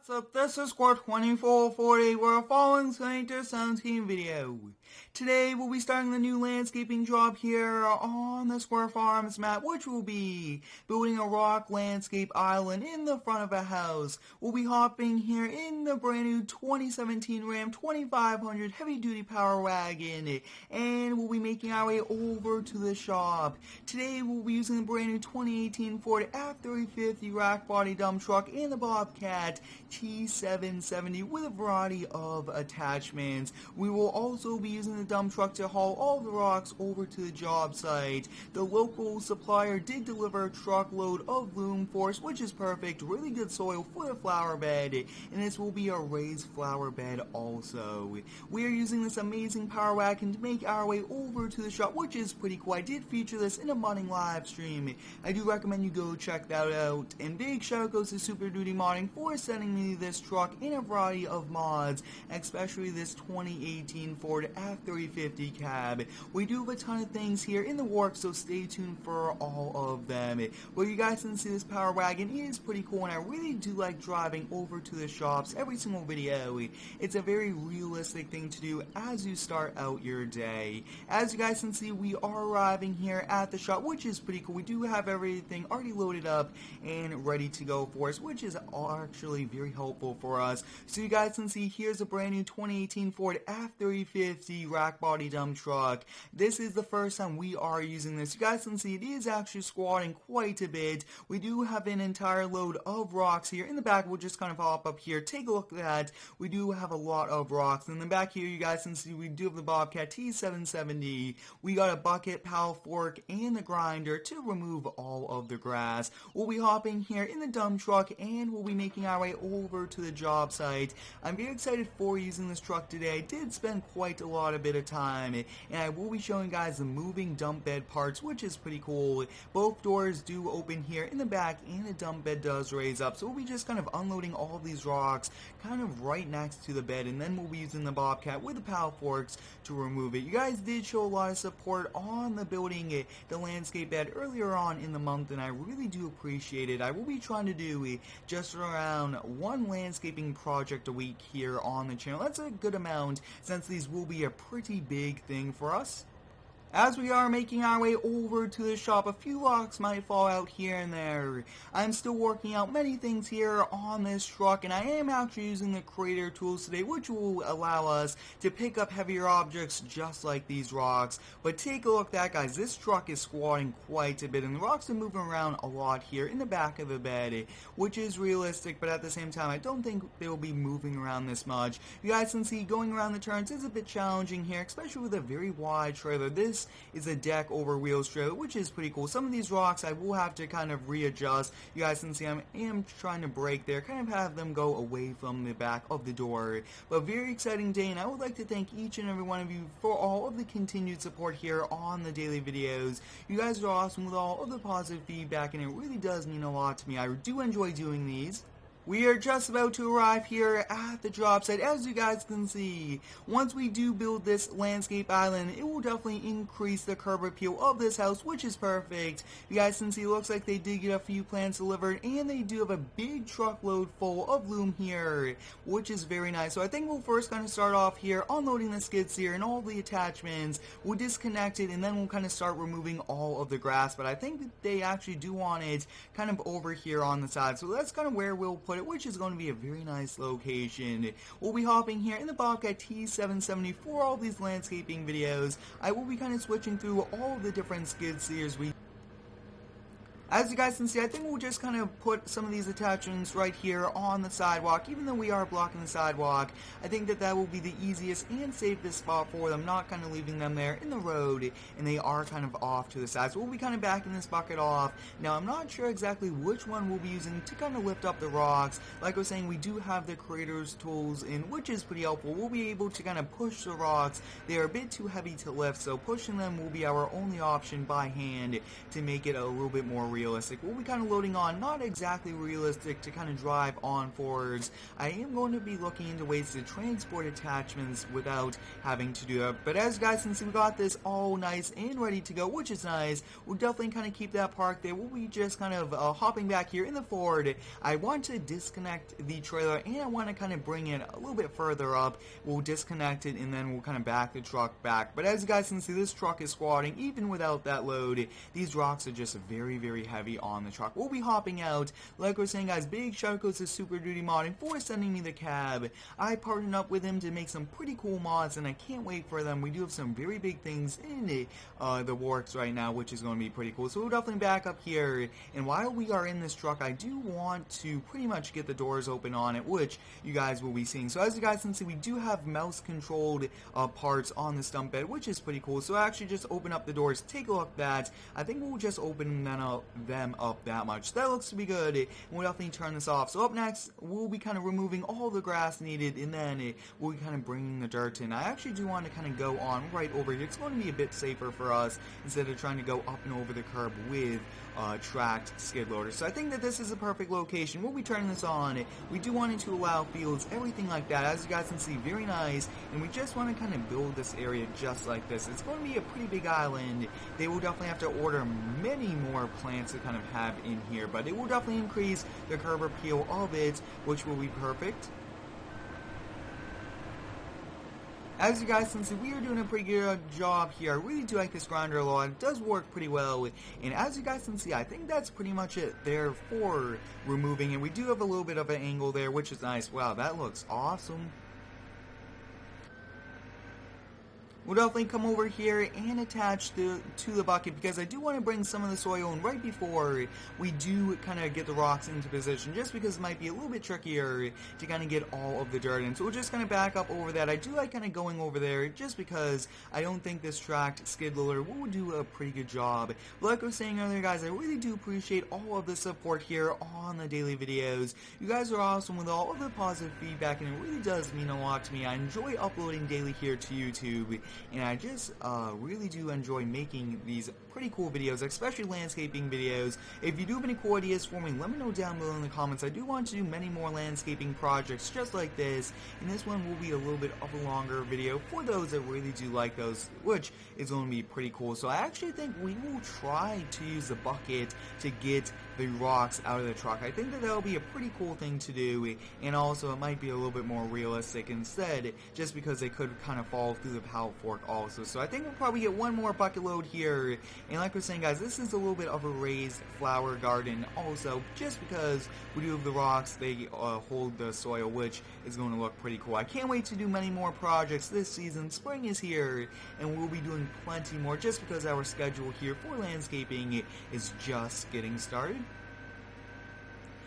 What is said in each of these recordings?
What's up, this is Squad 2440. We're following the T770 video. Today we'll be starting the new landscaping job here on the Square Farms map, which will be building a rock landscape island in the front of a house. We'll be hopping here in the brand new 2017 Ram 2500 heavy duty power wagon, and we'll be making our way over to the shop. Today we'll be using the brand new 2018 Ford F350 rack body dump truck and the Bobcat T770 with a variety of attachments. We will also be using the dump truck to haul all the rocks over to the job site. The local supplier did deliver a truckload of loam force, which is perfect, really good soil for the flower bed, and this will be a raised flower bed also. We are using this amazing power wagon to make our way over to the shop, which is pretty cool. I did feature this in a modding live stream. I do recommend you go check that out, and big shout out goes to Super Duty Modding for sending me this truck in a variety of mods, especially this 2018 Ford F350 cab. We do have a ton of things here in the works, so stay tuned for all of them. Well, you guys can see this power wagon is pretty cool, and I really do like driving over to the shops every single video. It's a very realistic thing to do as you start out your day. As you guys can see, we are arriving here at the shop, which is pretty cool. We do have everything already loaded up and ready to go for us, which is actually very helpful for us. So you guys can see here's a brand new 2018 Ford F350 rack body dump truck. This is the first time we are using this. You guys can see it is actually squatting quite a bit. We do have an entire load of rocks here in the back. We'll just kind of hop up here, take a look at that. We do have a lot of rocks. In the back here, you guys can see we do have the Bobcat T770. We got a bucket, paddle fork, and the grinder to remove all of the grass. We'll be hopping here in the dump truck, and we'll be making our way over to the job site. I'm very excited for using this truck today. I did spend quite a bit of time, and I will be showing guys the moving dump bed parts, which is pretty cool. Both doors do open here in the back, and the dump bed does raise up, so we'll be just kind of unloading all of these rocks kind of right next to the bed, and then we'll be using the Bobcat with the paddle forks to remove it. You guys did show a lot of support on the building the landscape bed earlier on in the month, and I really do appreciate it. I will be trying to do just around one landscaping project a week here on the channel. That's a good amount since these will be a pretty big thing for us. As we are making our way over to the shop, a few rocks might fall out here and there. I'm still working out many things here on this truck, and I am actually using the Creator tools today, which will allow us to pick up heavier objects just like these rocks. But take a look at that, guys. This truck is squatting quite a bit, and the rocks are moving around a lot here in the back of the bed, which is realistic, but at the same time, I don't think they will be moving around this much. You guys can see going around the turns is a bit challenging here, especially with a very wide trailer. This is a deck over wheels trailer, which is pretty cool. Some of these rocks I will have to kind of readjust. You guys can see I am trying to brake there, kind of have them go away from the back of the door. But very exciting day, and I would like to thank each and every one of you for all of the continued support here on the daily videos. You guys are awesome with all of the positive feedback, and it really does mean a lot to me. I do enjoy doing these. We are just about to arrive here at the job site. As you guys can see, once we do build this landscape island, it will definitely increase the curb appeal of this house, which is perfect. You guys can see it looks like they did get a few plants delivered, and they do have a big truckload full of loom here, which is very nice. So I think we'll first kind of start off here unloading the skid steer and all the attachments. We'll disconnect it, and then we'll kind of start removing all of the grass. But I think that they actually do want it kind of over here on the side. So that's kind of where we'll put it, which is going to be a very nice location. We'll be hopping here in the Bobcat T770 for all these landscaping videos. I will be kind of switching through all the different skid steers we. As you guys can see, I think we'll just kind of put some of these attachments right here on the sidewalk. Even though we are blocking the sidewalk, I think that that will be the easiest and safest spot for them, not kind of leaving them there in the road, and they are kind of off to the side. So we'll be kind of backing this bucket off. Now, I'm not sure exactly which one we'll be using to kind of lift up the rocks. Like I was saying, we do have the Creator's tools in, which is pretty helpful. We'll be able to kind of push the rocks. They are a bit too heavy to lift, so pushing them will be our only option by hand to make it a little bit more realistic. We'll be kind of loading on, not exactly realistic to kind of drive on forwards. I am going to be looking into ways to transport attachments without having to do it. But as you guys can see, we got this all nice and ready to go, which is nice. We'll definitely kind of keep that parked there. We'll be just kind of hopping back here in the Ford. I want to disconnect the trailer, and I want to kind of bring it a little bit further up. We'll disconnect it, and then we'll kind of back the truck back. But as you guys can see, this truck is squatting even without that load. These rocks are just very, very heavy on the truck. We'll be hopping out. Like we're saying, guys, big shout out to Super Duty Modding for sending me the cab. I partnered up with him to make some pretty cool mods, and I can't wait for them. We do have some very big things in the works right now, which is going to be pretty cool. So we'll definitely back up here, and while we are in this truck, I do want to pretty much get the doors open on it, which you guys will be seeing. So as you guys can see, we do have mouse controlled parts on the stump bed, which is pretty cool. So actually just open up the doors, take a look at that. I think we'll just open them up that much. That looks to be good, and we'll definitely turn this off. So up next, we'll be kind of removing all the grass needed, and then we'll be kind of bringing the dirt in. I actually do want to kind of go on right over here. It's going to be a bit safer for us instead of trying to go up and over the curb with tracked skid loader. So I think that this is a perfect location. We'll be turning this on. We do want it to allow fields, everything like that. As you guys can see, very nice. And we just want to kind of build this area just like this. It's going to be a pretty big island. They will definitely have to order many more plants to kind of have in here, but it will definitely increase the curb appeal of it, which will be perfect. As you guys can see, we are doing a pretty good job here. I really do like this grinder a lot. It does work pretty well. And as you guys can see, I think that's pretty much it there for removing. And we do have a little bit of an angle there, which is nice. Wow, that looks awesome. We'll definitely come over here and attach to the bucket, because I do want to bring some of the soil in right before we do kind of get the rocks into position, just because it might be a little bit trickier to kind of get all of the dirt in. So we'll just kind of back up over that. I do like kind of going over there just because I don't think this tracked skid loader will do a pretty good job. But like I was saying earlier, guys, I really do appreciate all of the support here on the daily videos. You guys are awesome with all of the positive feedback, and it really does mean a lot to me. I enjoy uploading daily here to YouTube. And I just really do enjoy making these pretty cool videos, especially landscaping videos. If you do have any cool ideas for me, let me know down below in the comments. I do want to do many more landscaping projects just like this, and this one will be a little bit of a longer video for those that really do like those, which is going to be pretty cool. So I actually think we will try to use the bucket to get the rocks out of the truck. I think that will be a pretty cool thing to do, and also it might be a little bit more realistic instead, just because they could kind of fall through the pallet fork also. So I think we'll probably get one more bucket load here. And like I was saying, guys, this is a little bit of a raised flower garden also, just because we do have the rocks, they hold the soil, which is going to look pretty cool. I can't wait to do many more projects this season. Spring is here, and we'll be doing plenty more, just because our schedule here for landscaping is just getting started.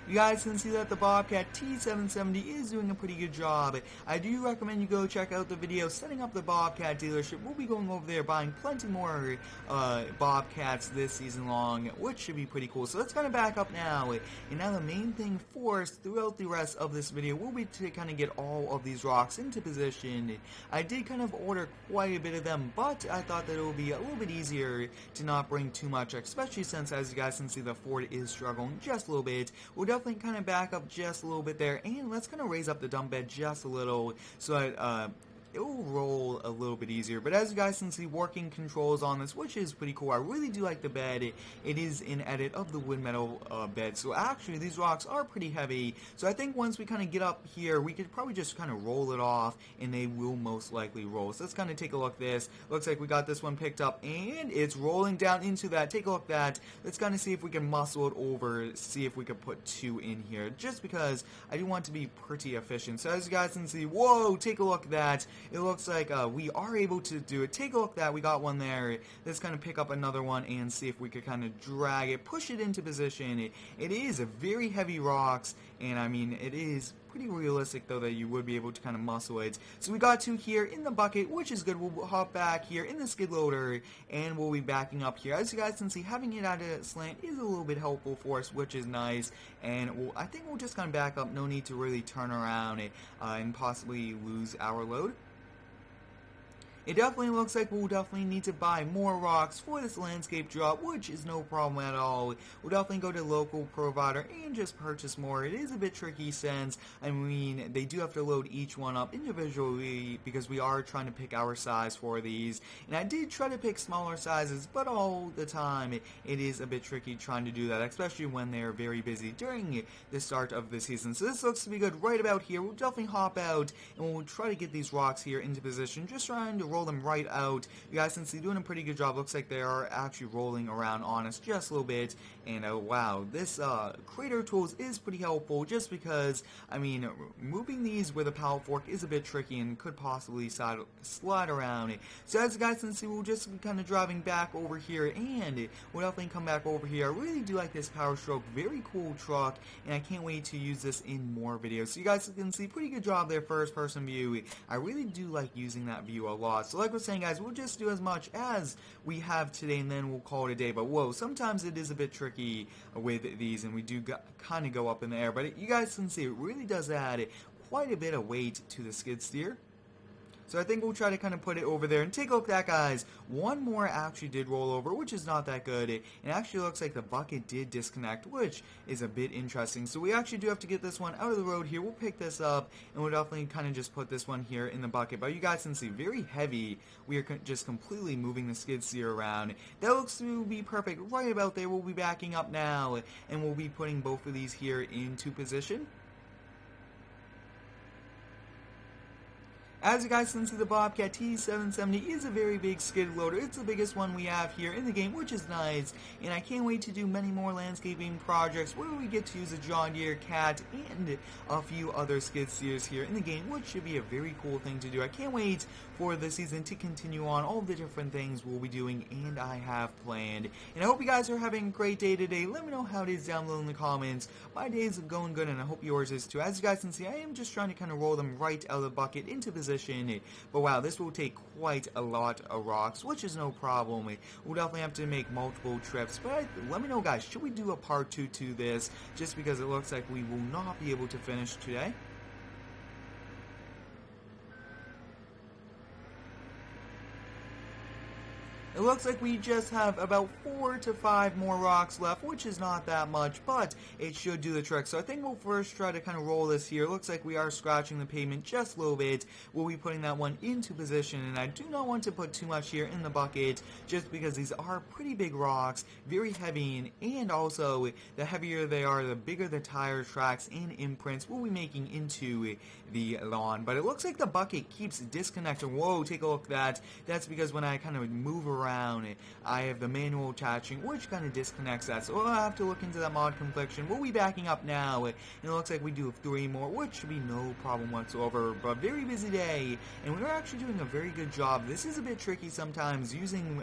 You guys can see that the Bobcat T770 is doing a pretty good job. I do recommend you go check out the video setting up the Bobcat dealership. We'll be going over there buying plenty more Bobcats this season long, which should be pretty cool. So let's kind of back up now. And now the main thing for us throughout the rest of this video will be to kind of get all of these rocks into position. I did kind of order quite a bit of them, but I thought that it would be a little bit easier to not bring too much, especially since, as you guys can see, the Ford is struggling just a little bit. We'll definitely kind of back up just a little bit there, and let's kind of raise up the dump bed just a little so that it will roll a little bit easier. But as you guys can see, working controls on this, which is pretty cool. I really do like the bed. It is an edit of the wood metal bed, so actually these rocks are pretty heavy. So I think once we kind of get up here, we could probably just kind of roll it off, and they will most likely roll. So let's kind of take a look at this. Looks like we got this one picked up, and it's rolling down into that. Take a look at that. Let's kind of see if we can muscle it over, see if we could put two in here, just because I do want to be pretty efficient. So as you guys can see, whoa, take a look at that. It looks like we are able to do it. Take a look at that. We got one there. Let's kind of pick up another one and see if we could kind of drag it, push it into position. It is a very heavy rocks, and I mean, it is pretty realistic though that you would be able to kind of muscle it. So we got two here in the bucket, which is good. We'll hop back here in the skid loader, and we'll be backing up here. As you guys can see, having it at a slant is a little bit helpful for us, which is nice. And I think we'll just kind of back up. No need to really turn around and possibly lose our load. It definitely looks like we'll definitely need to buy more rocks for this landscape job, which is no problem at all. We'll definitely go to local provider and just purchase more. It is a bit tricky since, I mean, they do have to load each one up individually because we are trying to pick our size for these. And I did try to pick smaller sizes, but all the time it is a bit tricky trying to do that, especially when they're very busy during the start of the season. So this looks to be good right about here. We'll definitely hop out and we'll try to get these rocks here into position, just trying to roll them right out. You guys can see doing a pretty good job. Looks like they are actually rolling around on us just a little bit. And wow, this crater tools is pretty helpful just because, I mean, moving these with a pallet fork is a bit tricky and could possibly slide around. So as you guys can see, we'll just be kind of driving back over here, and we'll definitely come back over here. I really do like this Power Stroke, very cool truck, and I can't wait to use this in more videos. So you guys can see, pretty good job there, first person view. I really do like using that view a lot. So like I was saying, guys, we'll just do as much as we have today, and then we'll call it a day. But whoa, sometimes it is a bit tricky with these, and we do kind of go up in the air. But you guys can see, it really does add quite a bit of weight to the skid steer. So I think we'll try to kind of put it over there. And take a look at that, guys. One more actually did roll over, which is not that good. It actually looks like the bucket did disconnect, which is a bit interesting. So we actually do have to get this one out of the road here. We'll pick this up, and we'll definitely kind of just put this one here in the bucket. But you guys can see, very heavy. We are just completely moving the skid steer around. That looks to be perfect right about there. We'll be backing up now, and we'll be putting both of these here into position. As you guys can see, the Bobcat T770 is a very big skid loader. It's the biggest one we have here in the game, which is nice. And I can't wait to do many more landscaping projects where we get to use a John Deere Cat and a few other skid steers here in the game, which should be a very cool thing to do. I can't wait for the season to continue on, all the different things we'll be doing and I have planned. And I hope you guys are having a great day today. Let me know how it is down below in the comments. My day is going good, and I hope yours is too. As you guys can see, I am just trying to kind of roll them right out of the bucket into position. But wow, this will take quite a lot of rocks, which is no problem. We'll definitely have to make multiple trips. But let me know, guys, should we do a part 2 to this? Just because it looks like we will not be able to finish today. It looks like we just have about 4 to 5 more rocks left, which is not that much, but it should do the trick. So I think we'll first try to kind of roll this here. It looks like we are scratching the pavement just a little bit. We'll be putting that one into position, and I do not want to put too much here in the bucket, just because these are pretty big rocks, very heavy, and also the heavier they are, the bigger the tire tracks and imprints we'll be making into the lawn. But it looks like the bucket keeps disconnecting. Whoa, take a look at that. That's because when I kind of move around, I have the manual attaching, which kind of disconnects that. So I'll have to look into that mod confliction. We'll be backing up now, and it looks like we do have 3 more, which should be no problem whatsoever. But very busy day, and we're actually doing a very good job. This is a bit tricky sometimes, using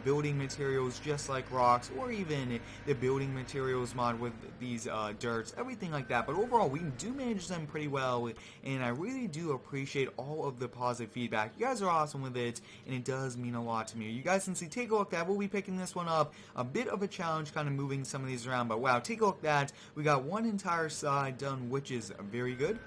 building materials just like rocks, or even the building materials mod with these dirts, everything like that. But overall, we do manage them pretty well, and I really do appreciate all of the positive feedback. You guys are awesome with it, and it does mean a lot to me. You guys can see, take a look at that. We'll be picking this one up. A bit of a challenge kind of moving some of these around, but wow, take a look at that. We got one entire side done, which is very good.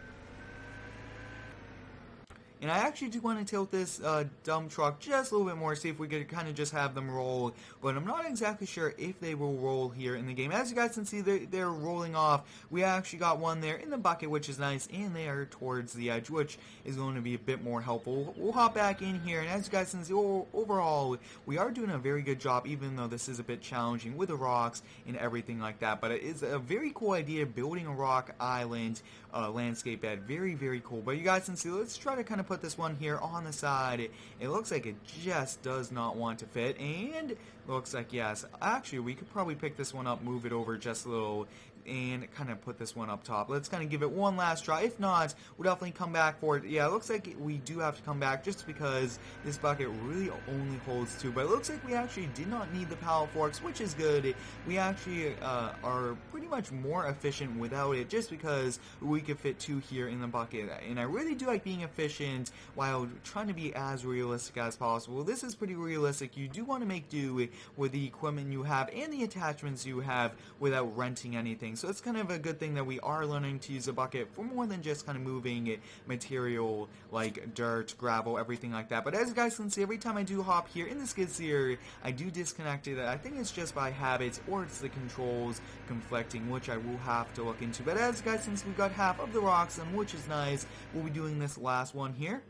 And I actually do want to tilt this dump truck just a little bit more, see if we could kind of just have them roll. But I'm not exactly sure if they will roll here in the game. As you guys can see, they're rolling off. We actually got one there in the bucket, which is nice. And they are towards the edge, which is going to be a bit more helpful. We'll hop back in here. And as you guys can see, overall, we are doing a very good job, even though this is a bit challenging with the rocks and everything like that. But it is a very cool idea, building a rock island landscape bed. Very, very cool. But you guys can see, let's try to kind of put this one here on the side. It looks like it just does not want to fit, and looks like, yes, actually we could probably pick this one up, move it over just a little, and kind of put this one up top. Let's kind of give it one last try. If not, we'll definitely come back for it. Yeah, it looks like we do have to come back just because this bucket really only holds 2. But it looks like we actually did not need the pallet forks, which is good. We actually are pretty much more efficient without it, just because we could fit 2 here in the bucket. And I really do like being efficient while trying to be as realistic as possible. This is pretty realistic. You do want to make do with the equipment you have and the attachments you have without renting anything. everything. So it's kind of a good thing that we are learning to use a bucket for more than just kind of moving material like dirt, gravel, everything like that. But as you guys can see, every time I do hop here in the skid steer, I do disconnect it. I think it's just by habit, or it's the controls conflicting, which I will have to look into. But as you guys, since we've got half of the rocks done, which is nice, we'll be doing this last one here.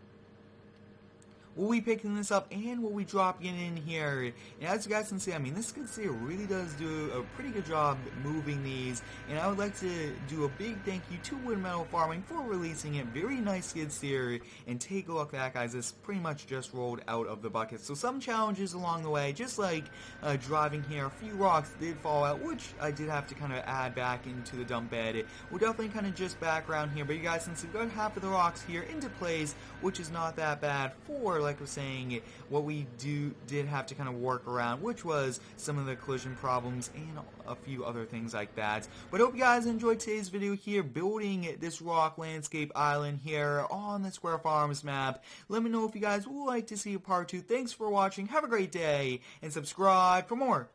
We'll be picking this up and we'll be dropping it in here. And as you guys can see, I mean, this skid steer really does do a pretty good job moving these. And I would like to do a big thank you to Wood Metal Farming for releasing it. Very nice skid steer. And take a look at that, guys. This pretty much just rolled out of the bucket. So some challenges along the way, just like driving here. A few rocks did fall out, which I did have to kind of add back into the dump bed. We're definitely kind of just background here. But you guys, since we've got half of the rocks here into place, which is not that bad for, like I was saying, what we did have to kind of work around, which was some of the collision problems and a few other things like that. But I hope you guys enjoyed today's video here, building this rock landscape island here on the Square Farms map. Let me know if you guys would like to see a part 2. Thanks for watching, have a great day, and subscribe for more.